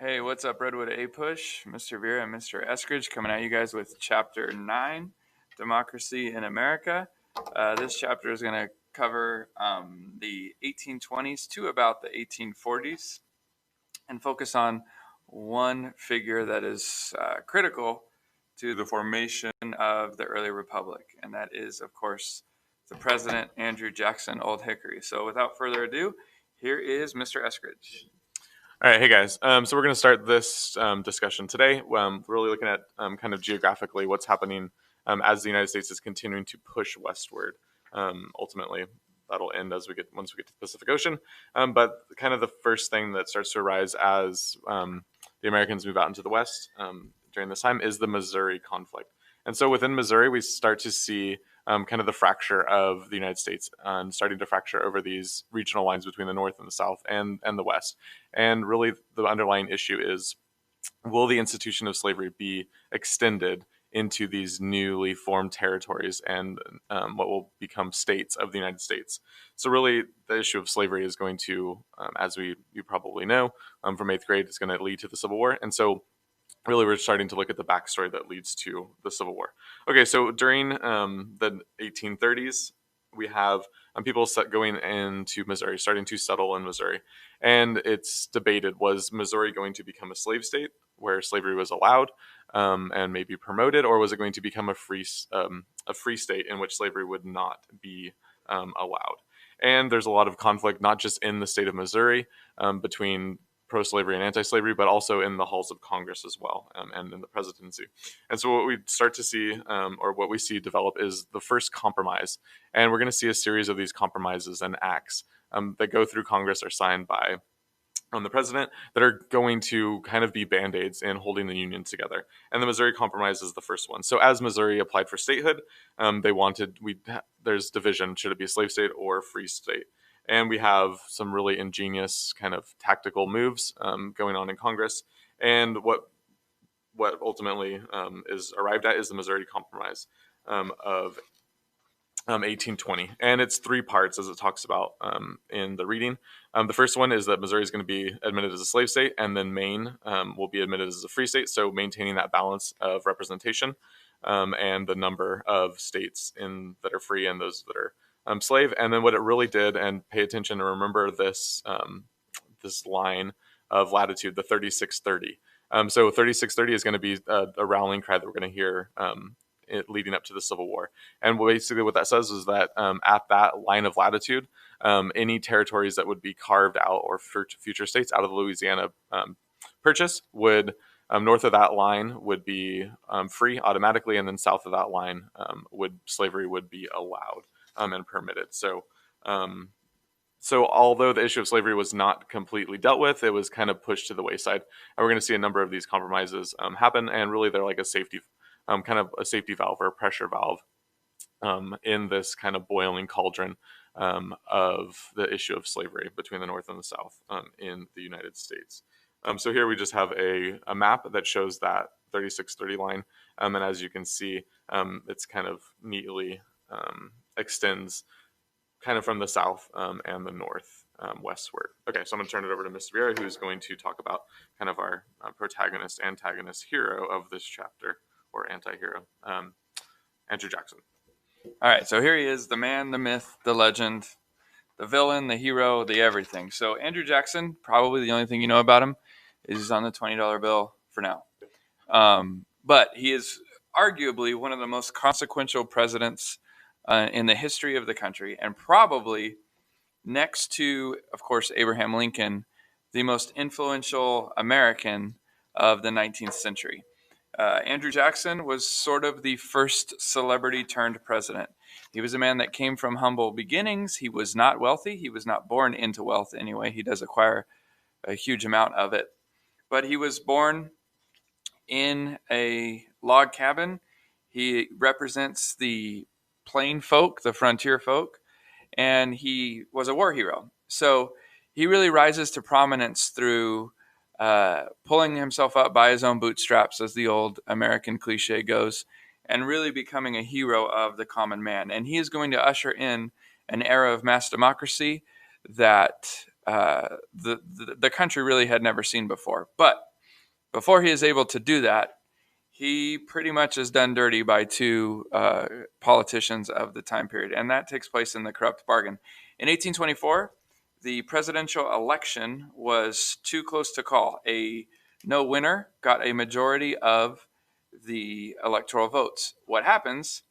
Hey, what's up, Redwood A Push? Mr. Vera and Mr. Eskridge coming at you guys with Chapter 9, Democracy in America. This chapter is going to cover the 1820s to about the 1840s and focus on one figure that is critical to the formation of the early republic, and that is, of course, the President Andrew Jackson Old Hickory. So without further ado, here is Mr. Eskridge. All right, hey guys. So we're going to start this discussion today. We're really looking at kind of geographically what's happening as the United States is continuing to push westward. Ultimately, that'll end as once we get to the Pacific Ocean. But kind of the first thing that starts to arise as the Americans move out into the West during this time is the Missouri conflict. And so within Missouri, we start to see kind of the fracture of the United States and starting to fracture over these regional lines between the North and the South and the West. And really, the underlying issue is, will the institution of slavery be extended into these newly formed territories and what will become states of the United States? So really, the issue of slavery is going to, as you probably know from 8th grade, is going to lead to the Civil War. And so really we're starting to look at the backstory that leads to the Civil War. Okay, so during the 1830s, we have people going into Missouri, starting to settle in Missouri. And it's debated, was Missouri going to become a slave state where slavery was allowed and maybe promoted, or was it going to become a free state in which slavery would not be allowed? And there's a lot of conflict, not just in the state of Missouri between pro-slavery and anti-slavery, but also in the halls of Congress as well, and in the presidency. And so what we start to see, or what we see develop, is the first compromise. And we're going to see a series of these compromises and acts that go through Congress, are signed by the president, that are going to kind of be band-aids in holding the Union together. And the Missouri Compromise is the first one. So as Missouri applied for statehood, there's division. Should it be a slave state or a free state? And we have some really ingenious kind of tactical moves going on in Congress. And what ultimately is arrived at is the Missouri Compromise of 1820. And it's three parts, as it talks about in the reading. The first one is that Missouri is going to be admitted as a slave state, and then Maine will be admitted as a free state. So maintaining that balance of representation and the number of states that are free and those that are slave. And then what it really did, and pay attention and remember this this line of latitude, the 3630. So 3630 is going to be a rallying cry that we're going to hear leading up to the Civil War. And basically what that says is that at that line of latitude, any territories that would be carved out, or future states out of the Louisiana Purchase, would north of that line would be free automatically, and then south of that line slavery would be allowed and permitted. So although the issue of slavery was not completely dealt with, it was kind of pushed to the wayside. And we're going to see a number of these compromises happen, and really they're like a safety valve or a pressure valve in this kind of boiling cauldron of the issue of slavery between the North and the South in the United States. So here we just have a map that shows that 3630 line, and as you can see, it's kind of neatly extends kind of from the south and the north westward. Okay, so I'm going to turn it over to Mr. Vera, who's going to talk about kind of our protagonist, antagonist, hero of this chapter, or anti-hero, Andrew Jackson. All right, so here he is, the man, the myth, the legend, the villain, the hero, the everything. So Andrew Jackson, probably the only thing you know about him is he's on the $20 bill for now. But he is arguably one of the most consequential presidents in the history of the country, and probably next to, of course, Abraham Lincoln, the most influential American of the 19th century. Andrew Jackson was sort of the first celebrity turned president. He was a man that came from humble beginnings. He was not wealthy. He was not born into wealth anyway. He does acquire a huge amount of it. But he was born in a log cabin. He represents the plain folk, the frontier folk, and he was a war hero. So he really rises to prominence through pulling himself up by his own bootstraps, as the old American cliche goes, and really becoming a hero of the common man. And he is going to usher in an era of mass democracy that the country really had never seen before. But before he is able to do that, he pretty much is done dirty by two politicians of the time period, and that takes place in the corrupt bargain. In 1824, the presidential election was too close to call. A no winner got a majority of the electoral votes. What happens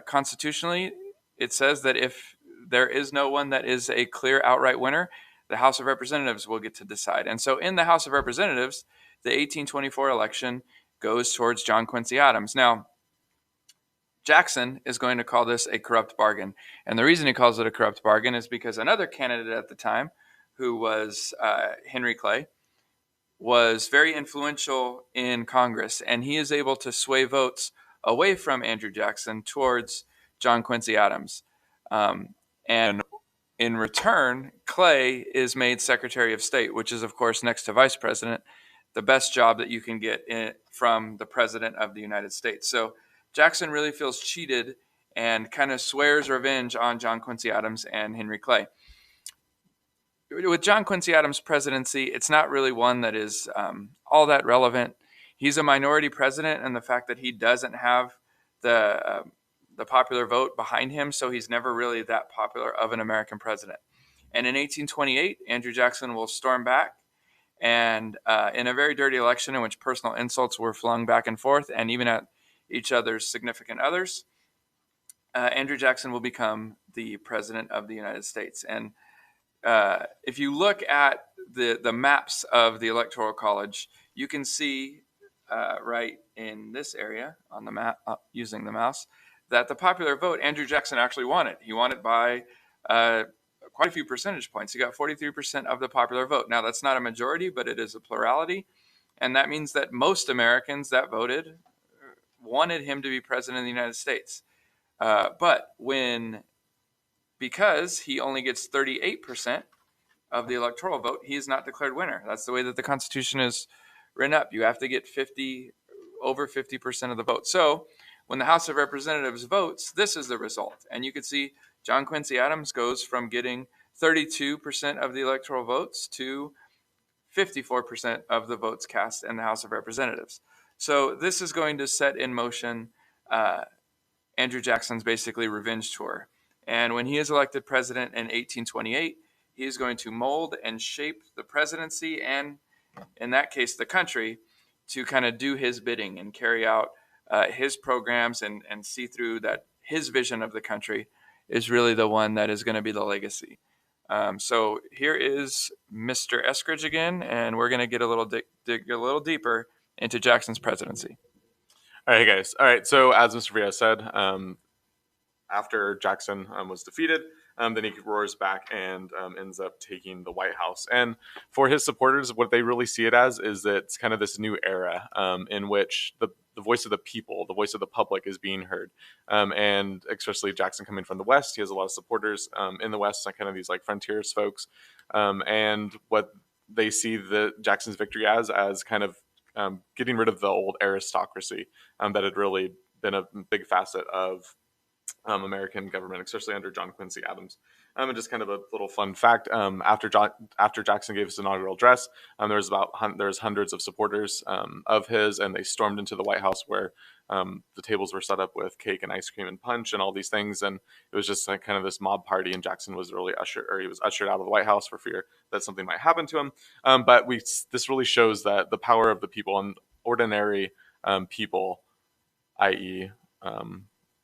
constitutionally? It says that if there is no one that is a clear outright winner, the House of Representatives will get to decide. And so in the House of Representatives, the 1824 election goes towards John Quincy Adams. Now, Jackson is going to call this a corrupt bargain. And the reason he calls it a corrupt bargain is because another candidate at the time, who was Henry Clay, was very influential in Congress, and he is able to sway votes away from Andrew Jackson towards John Quincy Adams. And in return, Clay is made Secretary of State, which is, of course, next to Vice President, the best job that you can get from the President of the United States. So Jackson really feels cheated and kind of swears revenge on John Quincy Adams and Henry Clay. With John Quincy Adams' presidency, it's not really one that is all that relevant. He's a minority president, and the fact that he doesn't have the popular vote behind him, so he's never really that popular of an American president. And in 1828, Andrew Jackson will storm back, and in a very dirty election in which personal insults were flung back and forth, and even at each other's significant others, Andrew Jackson will become the president of the United States. And if you look at the maps of the Electoral College, you can see right in this area on the map using the mouse that the popular vote, Andrew Jackson actually won it. He won it by quite a few percentage points. He got 43% of the popular vote. Now, that's not a majority, but it is a plurality. And that means that most Americans that voted wanted him to be president of the United States. Because he only gets 38% of the electoral vote, he is not declared winner. That's the way that the Constitution is written up. You have to get over 50% of the vote. So when the House of Representatives votes, this is the result. And you can see John Quincy Adams goes from getting 32% of the electoral votes to 54% of the votes cast in the House of Representatives. So this is going to set in motion Andrew Jackson's basically revenge tour. And when he is elected president in 1828, he is going to mold and shape the presidency and, in that case, the country to kind of do his bidding and carry out his programs and see through that his vision of the country is really the one that is going to be the legacy. So here is Mr. Eskridge again, and we're going to get a little dig a little deeper into Jackson's presidency. All right, guys. All right. So as Mr. Villa said, after Jackson was defeated, then he roars back and ends up taking the White House. And for his supporters, what they really see it as is that it's kind of this new era in which the voice of the people, the voice of the public is being heard. And especially Jackson coming from the West, he has a lot of supporters in the West, like kind of these like frontiers folks. And what they see Jackson's victory as kind of getting rid of the old aristocracy that had really been a big facet of American government, especially under John Quincy Adams. And just kind of a little fun fact: after Jackson gave his inaugural address, there was hundreds of supporters of his, and they stormed into the White House where the tables were set up with cake and ice cream and punch and all these things, and it was just like kind of this mob party. And Jackson was really ushered out of the White House for fear that something might happen to him. But this really shows that the power of the people and ordinary people, i.e.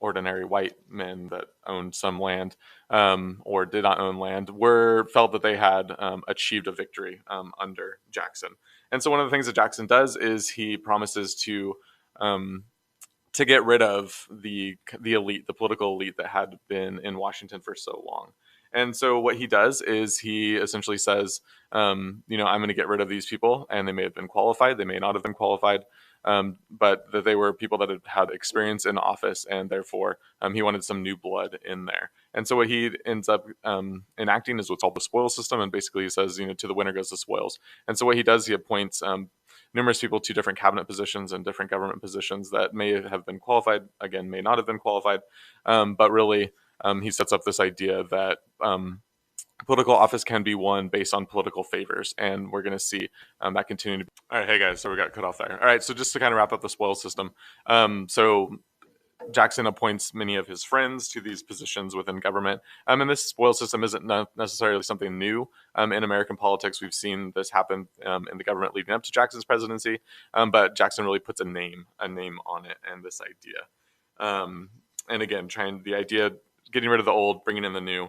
ordinary white men that owned some land or did not own land felt that they had achieved a victory under Jackson. And so one of the things that Jackson does is he promises to get rid of the elite, the political elite that had been in Washington for so long. And so what he does is he essentially says, I'm going to get rid of these people, and they may have been qualified, they may not have been qualified, but that they were people that had had experience in office, and therefore he wanted some new blood in there. And so what he ends up enacting is what's called the spoils system, and basically he says, to the winner goes the spoils. And so what he does, he appoints numerous people to different cabinet positions and different government positions that may have been qualified, again, may not have been qualified, but really he sets up this idea that political office can be won based on political favors, and we're going to see that continue to be. All right, hey guys, so we got cut off there. All right, so just to kind of wrap up the spoils system, so Jackson appoints many of his friends to these positions within government. And this spoil system isn't necessarily something new in American politics. We've seen this happen in the government leading up to Jackson's presidency, but Jackson really puts a name on it and this idea. And again, getting rid of the old, bringing in the new,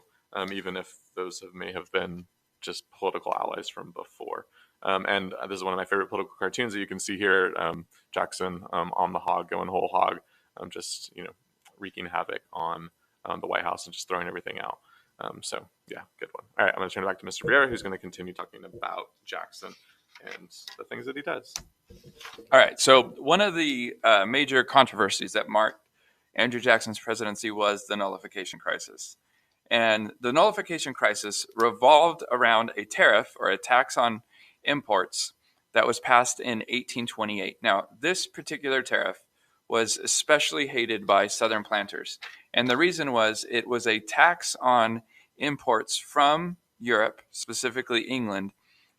even if those may have been just political allies from before. And this is one of my favorite political cartoons that you can see here. Jackson on the hog, going whole hog. Just wreaking havoc on the White House and just throwing everything out. So yeah, good one. All right, I'm going to turn it back to Mr. Briere, who's going to continue talking about Jackson and the things that he does. All right, so one of the major controversies that marked Andrew Jackson's presidency was the Nullification Crisis. And the Nullification Crisis revolved around a tariff or a tax on imports that was passed in 1828. Now, this particular tariff was especially hated by Southern planters. And the reason was it was a tax on imports from Europe, specifically England,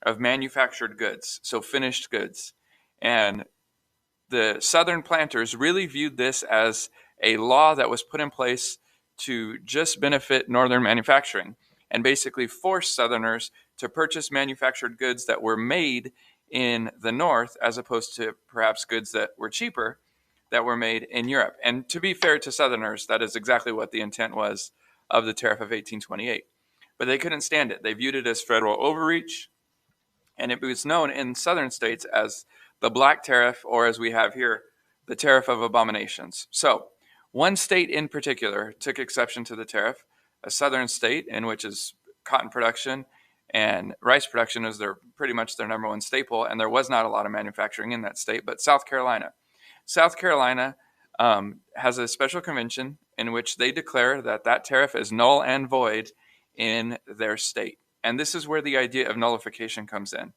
of manufactured goods, so finished goods. And the Southern planters really viewed this as a law that was put in place to just benefit Northern manufacturing and basically force Southerners to purchase manufactured goods that were made in the North as opposed to perhaps goods that were cheaper that were made in Europe. And to be fair to Southerners, that is exactly what the intent was of the tariff of 1828. But they couldn't stand it. They viewed it as federal overreach, and it was known in Southern states as the Black Tariff, or as we have here, the Tariff of Abominations. So one state in particular took exception to the tariff, a Southern state in which is cotton production and rice production is pretty much their number one staple, and there was not a lot of manufacturing in that state, but South Carolina. South Carolina has a special convention in which they declare that that tariff is null and void in their state. And this is where the idea of nullification comes in.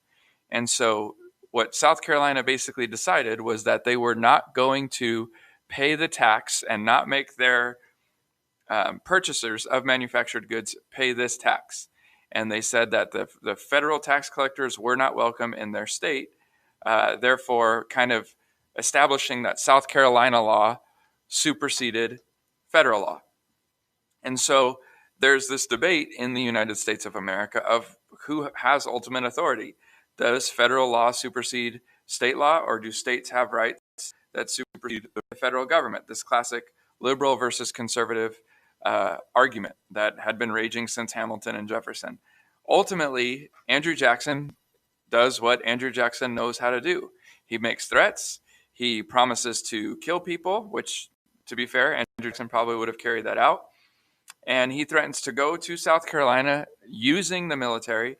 And so what South Carolina basically decided was that they were not going to pay the tax and not make their purchasers of manufactured goods pay this tax. And they said that the federal tax collectors were not welcome in their state, therefore kind of establishing that South Carolina law superseded federal law. And so there's this debate in the United States of America of who has ultimate authority. Does federal law supersede state law, or do states have rights that supersede the federal government? This classic liberal versus conservative argument that had been raging since Hamilton and Jefferson. Ultimately, Andrew Jackson does what Andrew Jackson knows how to do. He makes threats. He promises to kill people, which, to be fair, Andrew Jackson probably would have carried that out. And he threatens to go to South Carolina using the military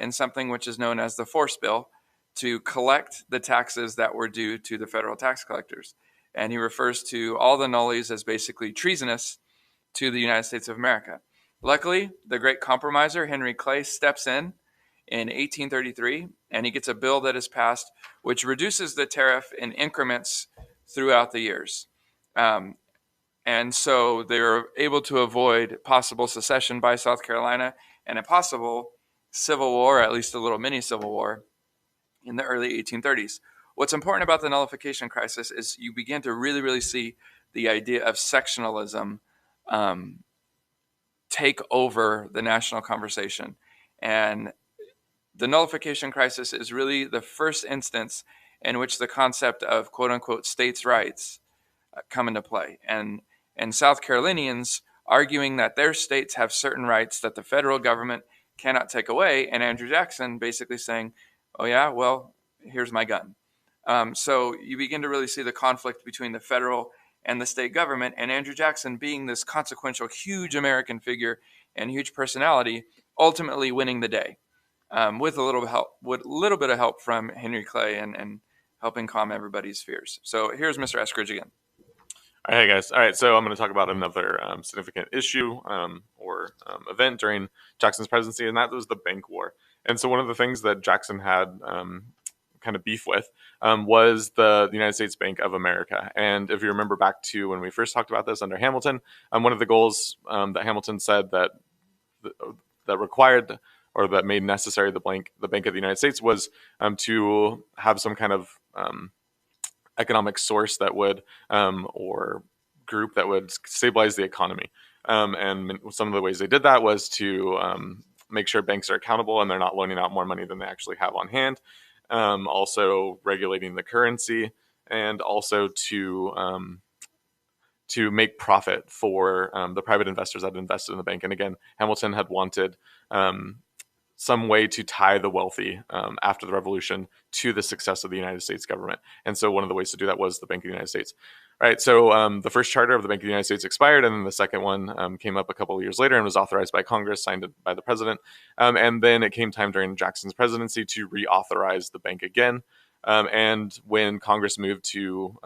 in something which is known as the Force Bill to collect the taxes that were due to the federal tax collectors. And he refers to all the nullies as basically treasonous to the United States of America. Luckily, the great compromiser, Henry Clay, steps in 1833, and he gets a bill that is passed which reduces the tariff in increments throughout the years. And so they're able to avoid possible secession by South Carolina and a possible civil war, at least a little mini civil war, in the early 1830s. What's important about the Nullification Crisis is you begin to really, really see the idea of sectionalism take over the national conversation. And the Nullification Crisis is really the first instance in which the concept of quote-unquote states' rights come into play. And South Carolinians arguing that their states have certain rights that the federal government cannot take away, and Andrew Jackson basically saying, oh yeah, well, here's my gun. So you begin to really see the conflict between the federal and the state government, and Andrew Jackson being this consequential, huge American figure and huge personality, ultimately winning the day with a little bit of help from Henry Clay and helping calm everybody's fears. So here's Mr. Eskridge again. All right, hey guys. All right, so I'm going to talk about another significant issue or event during Jackson's presidency, and that was the Bank War. And so one of the things that Jackson had kind of beef with was the United States Bank of America. And if you remember back to when we first talked about this under Hamilton, one of the goals that Hamilton said that that required or that made necessary the Bank of the United States was to have some kind of economic source that would or group that would stabilize the economy. And some of the ways they did that was to make sure banks are accountable and they're not loaning out more money than they actually have on hand. Also regulating the currency, and also to make profit for the private investors that invested in the bank. And again, Hamilton had wanted some way to tie the wealthy after the revolution to the success of the United States government. And so one of the ways to do that was the Bank of the United States. Right. So the first charter of the Bank of the United States expired, and then the second one came up a couple of years later and was authorized by Congress, signed by the president. And then it came time during Jackson's presidency to reauthorize the bank again. And when Congress moved to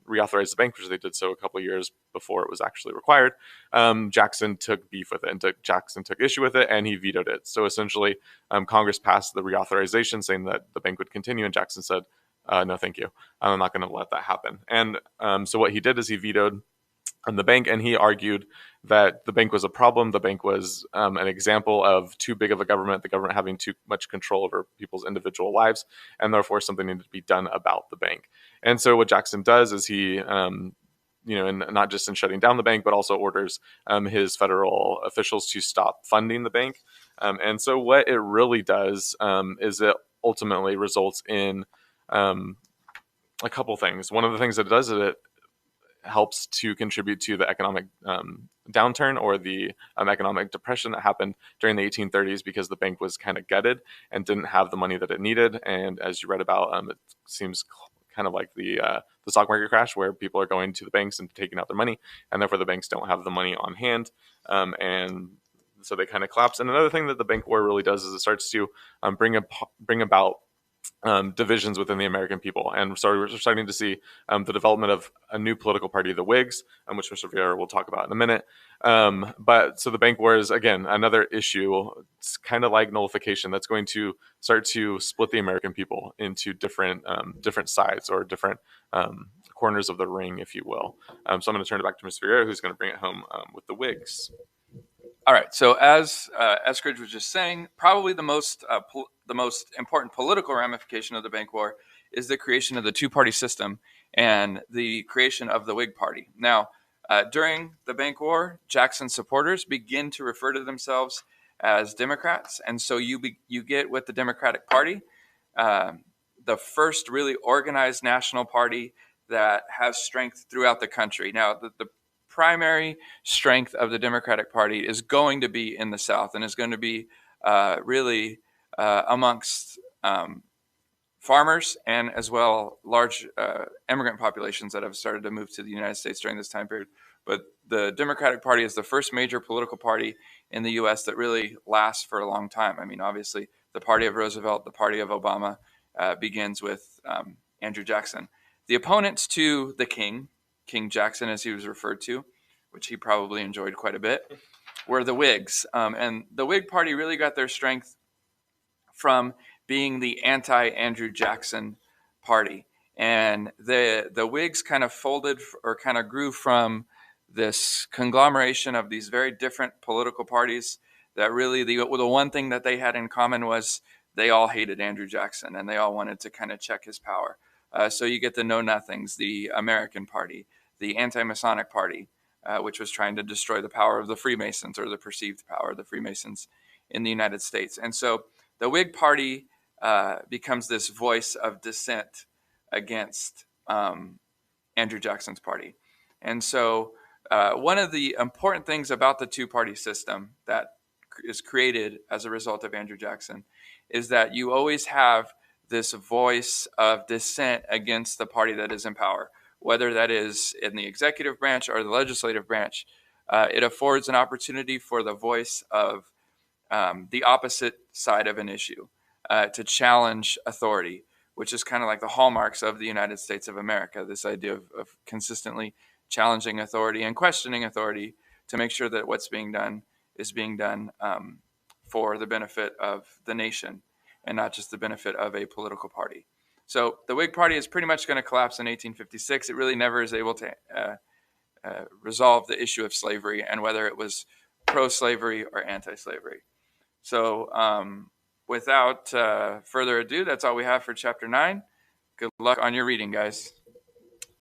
reauthorize the bank, which they did so a couple of years before it was actually required, Jackson took beef with it, and Jackson took issue with it, and he vetoed it. So essentially, Congress passed the reauthorization saying that the bank would continue, and Jackson said, no, thank you. I'm not going to let that happen. And so what he did is he vetoed the bank, and he argued that the bank was a problem. The bank was an example of too big of a government, the government having too much control over people's individual lives, and therefore something needed to be done about the bank. And so what Jackson does is he, and not just in shutting down the bank, but also orders his federal officials to stop funding the bank. And so what it really does is it ultimately results in a couple things. One of the things that it does is it helps to contribute to the economic downturn or the economic depression that happened during the 1830s, because the bank was kind of gutted and didn't have the money that it needed. And as you read about, it seems kind of like the stock market crash, where people are going to the banks and taking out their money, and therefore the banks don't have the money on hand, and so they kind of collapse. And another thing that the bank war really does is it starts to bring about divisions within the American people. And so we're starting to see the development of a new political party, the Whigs, which Mr. Vieira will talk about in a minute. But so the bank war is, again, another issue. It's kind of like nullification that's going to start to split the American people into different sides, or different corners of the ring, if you will. So I'm going to turn it back to Mr. Vieira, who's going to bring it home with the Whigs. All right. So as Eskridge was just saying, probably the most important political ramification of the bank war is the creation of the two-party system and the creation of the Whig Party. Now, during the bank war, Jackson's supporters begin to refer to themselves as Democrats, and so you get with the Democratic Party, the first really organized national party that has strength throughout the country. Now, the primary strength of the Democratic Party is going to be in the South, and is going to be really amongst farmers, and as well large immigrant populations that have started to move to the United States during this time period. But the Democratic Party is the first major political party in the U.S. that really lasts for a long time. I mean, obviously, the party of Roosevelt, the party of Obama, begins with Andrew Jackson. The opponents to the King Jackson, as he was referred to, which he probably enjoyed quite a bit, were the Whigs. And the Whig Party really got their strength from being the anti-Andrew Jackson party. And the Whigs kind of folded, or kind of grew from this conglomeration of these very different political parties that really, the one thing that they had in common was they all hated Andrew Jackson, and they all wanted to kind of check his power. So you get the Know Nothings, the American Party, the Anti-Masonic Party, which was trying to destroy the power of the Freemasons, or the perceived power of the Freemasons in the United States. And so the Whig Party becomes this voice of dissent against Andrew Jackson's party. And so one of the important things about the two-party system that is created as a result of Andrew Jackson is that you always have this voice of dissent against the party that is in power, whether that is in the executive branch or the legislative branch. It affords an opportunity for the voice of the opposite side of an issue to challenge authority, which is kind of like the hallmarks of the United States of America, this idea of consistently challenging authority and questioning authority to make sure that what's being done is being done for the benefit of the nation, and not just the benefit of a political party. So the Whig Party is pretty much going to collapse in 1856. It really never is able to resolve the issue of slavery, and whether it was pro-slavery or anti-slavery. So without further ado, that's all we have for chapter 9. Good luck on your reading, guys.